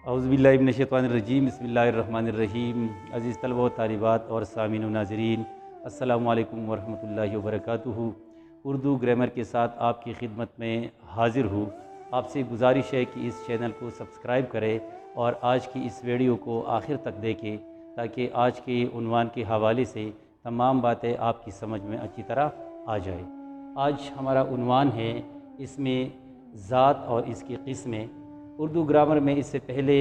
اعوذ باللہ من الشیطان الرجیم، بسم اللہ الرحمن الرحیم۔ عزیز طلبہ و طالبات اور سامعین و ناظرین، السلام علیکم ورحمۃ اللہ وبرکاتہ۔ اردو گرامر کے ساتھ آپ کی خدمت میں حاضر ہوں۔ آپ سے گزارش ہے کہ اس چینل کو سبسکرائب کریں اور آج کی اس ویڈیو کو آخر تک دیکھیں تاکہ آج کے عنوان کے حوالے سے تمام باتیں آپ کی سمجھ میں اچھی طرح آ جائے۔ آج ہمارا عنوان ہے اس میں ذات اور اس کی قسمیں۔ اردو گرامر میں اس سے پہلے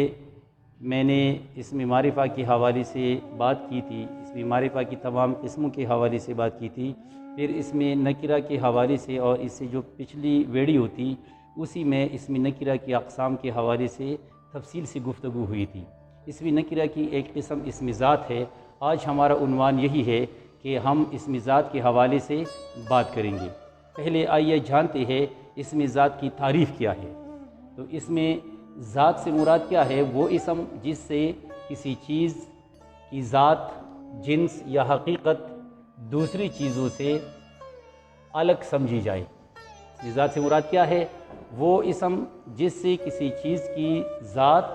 میں نے اسم معرفہ کے حوالے سے بات کی تھی، اسم معرفہ کی تمام قسموں کے حوالے سے بات کی تھی، پھر اسم نکرہ کے حوالے سے، اور اس سے جو پچھلی ویڈیو تھی اسی میں اسم نکرہ کی اقسام کے حوالے سے تفصیل سے گفتگو ہوئی تھی۔ اسم نکرہ کی ایک قسم اسم ذات ہے۔ آج ہمارا عنوان یہی ہے کہ ہم اسم ذات کے حوالے سے بات کریں گے۔ پہلے آئیے جانتے ہیں اسم ذات کی تعریف کیا ہے۔ تو اسم ذات سے مراد کیا ہے؟ وہ اسم جس سے کسی چیز کی ذات، جنس یا حقیقت دوسری چیزوں سے الگ سمجھی جائے۔ اسم ذات سے مراد کیا ہے؟ وہ اسم جس سے کسی چیز کی ذات،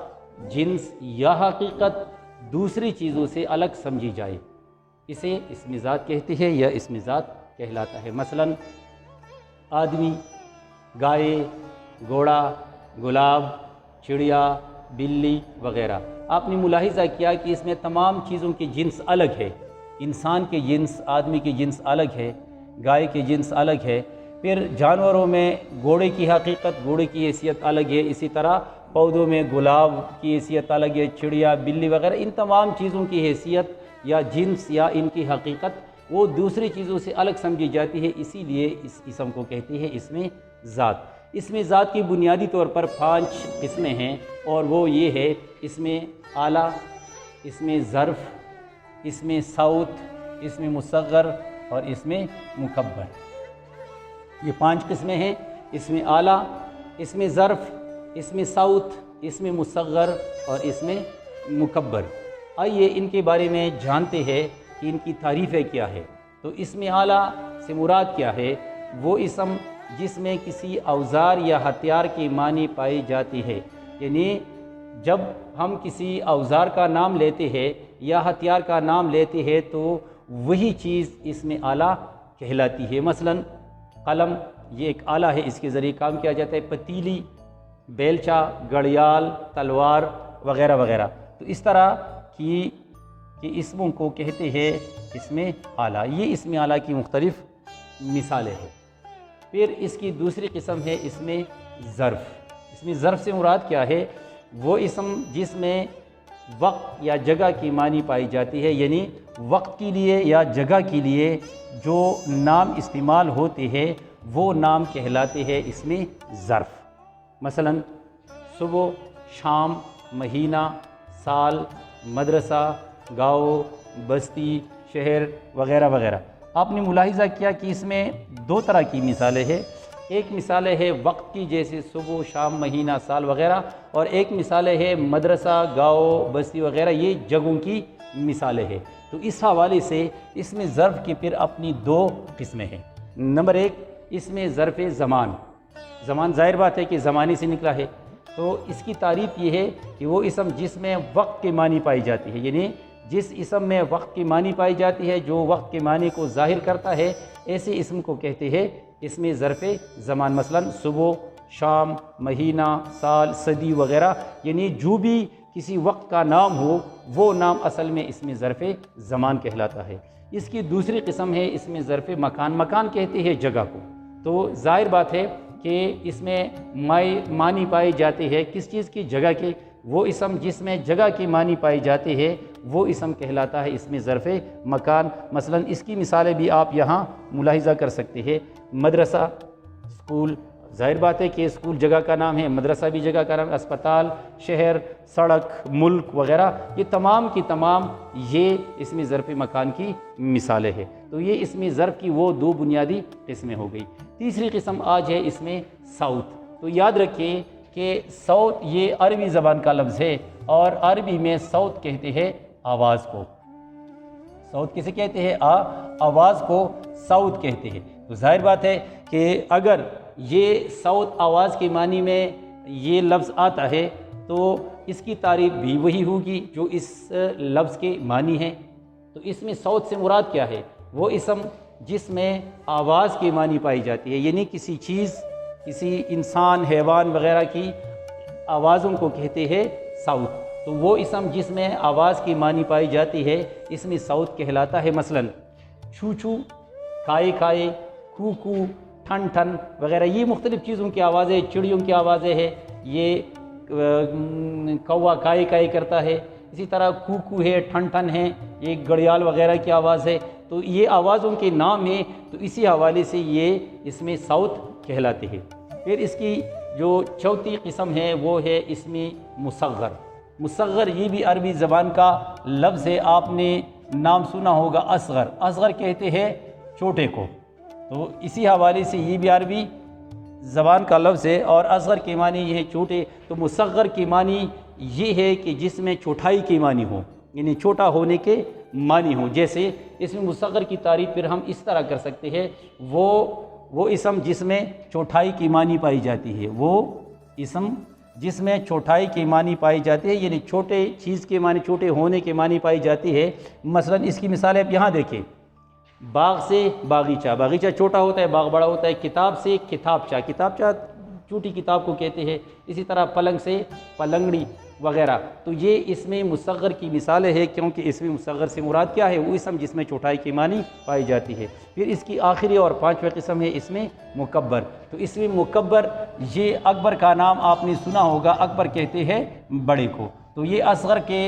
جنس یا حقیقت دوسری چیزوں سے الگ سمجھی جائے، اسے اسم ذات کہتے ہیں یا اسم ذات کہلاتا ہے۔ مثلا آدمی، گائے، گھوڑا، گلاب، چڑیا، بلی وغیرہ۔ آپ نے ملاحظہ کیا کہ اس میں تمام چیزوں کے جنس الگ ہے۔ انسان کے جنس، آدمی کے جنس الگ ہے، گائے کے جنس الگ ہے، پھر جانوروں میں گھوڑے کی حقیقت، گھوڑے کی حیثیت الگ ہے، اسی طرح پودوں میں گلاب کی حیثیت الگ ہے، چڑیا، بلی وغیرہ، ان تمام چیزوں کی حیثیت یا جنس یا ان کی حقیقت وہ دوسری چیزوں سے الگ سمجھی جاتی ہے، اسی لیے اس اسم کو کہتے ہیں اسم ذات۔ اسم ذات کی بنیادی طور پر 5 قسمیں ہیں، اور وہ یہ ہے: اسم اعلیٰ، اسم ظرف، اسم صوت، اسم مصغر اور اسم مکبر۔ یہ 5 قسمیں ہیں: اسم اعلیٰ، اسم ظرف، اسم صوت، اسم مصغر اور اسم مکبر۔ آئیے ان کے بارے میں جانتے ہیں کہ ان کی تعریفیں کیا ہے۔ تو اسم اعلیٰ سے مراد کیا ہے؟ وہ اسم جس میں کسی اوزار یا ہتھیار کی معنی پائی جاتی ہے، یعنی جب ہم کسی اوزار کا نام لیتے ہیں یا ہتھیار کا نام لیتے ہیں تو وہی چیز اسم اعلیٰ کہلاتی ہے۔ مثلا قلم، یہ ایک آلہ ہے، اس کے ذریعے کام کیا جاتا ہے۔ پتیلی، بیلچہ، گھڑیال، تلوار وغیرہ وغیرہ۔ تو اس طرح کی اسموں کو کہتے ہیں اسم اعلیٰ۔ یہ اسم اعلیٰ کی مختلف مثالیں ہیں۔ پھر اس کی دوسری قسم ہے اسم ظرف۔ اسم ظرف سے مراد کیا ہے؟ وہ اسم جس میں وقت یا جگہ کی معنی پائی جاتی ہے، یعنی وقت کے لیے یا جگہ کے لیے جو نام استعمال ہوتے ہیں وہ نام کہلاتے ہیں اسم ظرف۔ مثلا صبح، شام، مہینہ، سال، مدرسہ، گاؤں، بستی، شہر وغیرہ وغیرہ۔ آپ نے ملاحظہ کیا کہ اس میں 2 طرح کی مثالیں ہیں۔ ایک مثال ہے وقت کی، جیسے صبح، شام، مہینہ، سال وغیرہ، اور ایک مثال ہے مدرسہ، گاؤں، بستی وغیرہ، یہ جگہوں کی مثالیں ہیں۔ تو اس حوالے سے اسم ظرف کی پھر اپنی 2 قسمیں ہیں۔ نمبر 1 اسم ظرف زمان۔ زمان ظاہر بات ہے کہ زمانے سے نکلا ہے، تو اس کی تعریف یہ ہے کہ وہ اسم جس میں وقت کے معنی پائی جاتی ہے، یعنی جس اسم میں وقت کی معنی پائی جاتی ہے، جو وقت کے معنی کو ظاہر کرتا ہے، ایسے اسم کو کہتے ہیں اسم ظرف زمان۔ مثلا صبح، شام، مہینہ، سال، صدی وغیرہ، یعنی جو بھی کسی وقت کا نام ہو وہ نام اصل میں اسم ظرف زمان کہلاتا ہے۔ اس کی دوسری قسم ہے اسم ظرف مکان۔ مکان کہتے ہیں جگہ کو۔ تو ظاہر بات ہے کہ اس میں معنی پائی جاتے ہیں کس چیز کی؟ جگہ کے۔ وہ اسم جس میں جگہ کی معنی پائی جاتے ہیں وہ اسم کہلاتا ہے اسم ظرف مکان۔ مثلا اس کی مثالیں بھی آپ یہاں ملاحظہ کر سکتے ہیں۔ مدرسہ، اسکول، ظاہر بات ہے کہ اسکول جگہ کا نام ہے، مدرسہ بھی جگہ کا نام، اسپتال، شہر، سڑک، ملک وغیرہ، یہ تمام کی تمام یہ اسم ظرف مکان کی مثالیں ہیں۔ تو یہ اسم ظرف کی وہ 2 بنیادی قسمیں ہو گئی۔ تیسری قسم آج ہے اسم صوت۔ تو یاد رکھیں کہ صوت یہ عربی زبان کا لفظ ہے، اور عربی میں صوت کہتے ہیں آواز کو۔ صوت کسے کہتے ہیں؟ آواز کو صوت کہتے ہیں۔ تو ظاہر بات ہے کہ اگر یہ صوت آواز کے معنی میں یہ لفظ آتا ہے تو اس کی تعریف بھی وہی ہوگی جو اس لفظ کے معنی ہے۔ تو اس میں صوت سے مراد کیا ہے؟ وہ اسم جس میں آواز کی معنی پائی جاتی ہے، یعنی کسی چیز، کسی انسان، حیوان وغیرہ کی آوازوں کو کہتے ہیں صوت۔ تو وہ اسم جس میں آواز کی معنی پائی جاتی ہے اس میں صوت کہلاتا ہے۔ مثلا چھو چھو، کھائے کھائے، کو کو، ٹھن ٹھن وغیرہ، یہ مختلف چیزوں کی آوازیں، چڑیوں کی آوازیں ہیں۔ یہ کوا کائے کائے کرتا ہے، اسی طرح کو کو ہے، ٹھن ٹھن ہے، یہ گھڑیال وغیرہ کی آواز ہے۔ تو یہ آوازوں کے نام ہیں، تو اسی حوالے سے یہ اس میں صوت کہلاتے ہیں۔ پھر اس کی جو چوتھی قسم ہے وہ ہے اسم مصغر۔ مصغر یہ بھی عربی زبان کا لفظ ہے، آپ نے نام سنا ہوگا اصغر، اصغر کہتے ہیں چھوٹے کو۔ تو اسی حوالے سے یہ بھی عربی زبان کا لفظ ہے، اور اصغر کے معنی یہ ہے چھوٹے۔ تو مصغر کی معنی یہ ہے کہ جس میں چھوٹائی کی معنی ہو، یعنی چھوٹا ہونے کے معنی ہو۔ جیسے اس میں مصغر کی تعریف پھر ہم اس طرح کر سکتے ہیں، وہ اسم جس میں چھوٹائی کی معنی پائی جاتی ہے، وہ اسم جس میں چھوٹائی کی معنی پائی جاتی ہے، یعنی چھوٹے چیز کے معنی، چھوٹے ہونے کے معنی پائی جاتی ہے۔ مثلا اس کی مثال آپ یہاں دیکھیں، باغ سے باغیچہ، باغیچہ چھوٹا ہوتا ہے، باغ بڑا ہوتا ہے۔ کتاب سے کتابچہ، کتابچہ چھوٹی کتاب کو کہتے ہیں۔ اسی طرح پلنگ سے پلنگڑی وغیرہ۔ تو یہ اسم مصغر کی مثالیں ہیں، کیونکہ اسم مصغر سے مراد کیا ہے؟ وہ اسم جس میں چھوٹائی کی معنی پائی جاتی ہے۔ پھر اس کی آخری اور پانچویں قسم ہے اسم مکبر۔ تو اسم مکبر یہ اکبر کا نام آپ نے سنا ہوگا، اکبر کہتے ہیں بڑے کو۔ تو یہ اصغر کے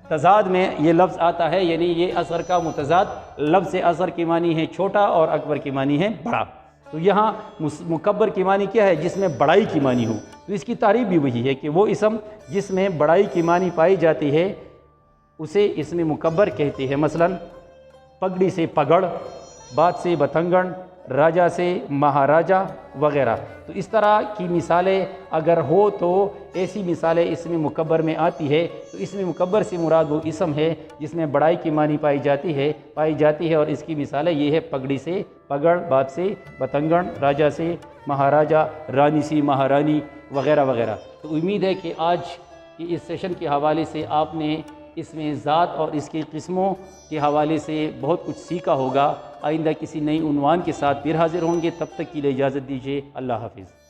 تضاد میں یہ لفظ آتا ہے، یعنی یہ اصغر کا متضاد لفظ اصغر کی معنی ہے چھوٹا اور اکبر کی معنی ہے بڑا۔ تو یہاں مکبر کی معنی کیا ہے؟ جس میں بڑائی کی معنی ہو۔ تو اس کی تعریف بھی وہی ہے کہ وہ اسم جس میں بڑائی کی معنی پائی جاتی ہے اسے اسم مکبر کہتے ہیں۔ مثلا پگڑی سے پگڑ، بات سے بتنگڑ، راجا سے مہاراجا وغیرہ۔ تو اس طرح کی مثالیں اگر ہو تو ایسی مثالیں اسم مکبر میں آتی ہے۔ تو اسم مکبر سے مراد وہ اسم ہے جس میں بڑائی کی معنی پائی جاتی ہے، اور اس کی مثالیں یہ ہے پگڑی سے پگڑ، بات سے بتنگڑ، راجا سے مہاراجا، رانی سے مہارانی وغیرہ وغیرہ۔ تو امید ہے کہ آج کی اس سیشن کے حوالے سے آپ نے اس میں ذات اور اس کی قسموں کے حوالے سے بہت کچھ سیکھا ہوگا۔ آئندہ کسی نئی عنوان کے ساتھ پھر حاضر ہوں گے، تب تک کے لیے اجازت دیجیے۔ اللہ حافظ۔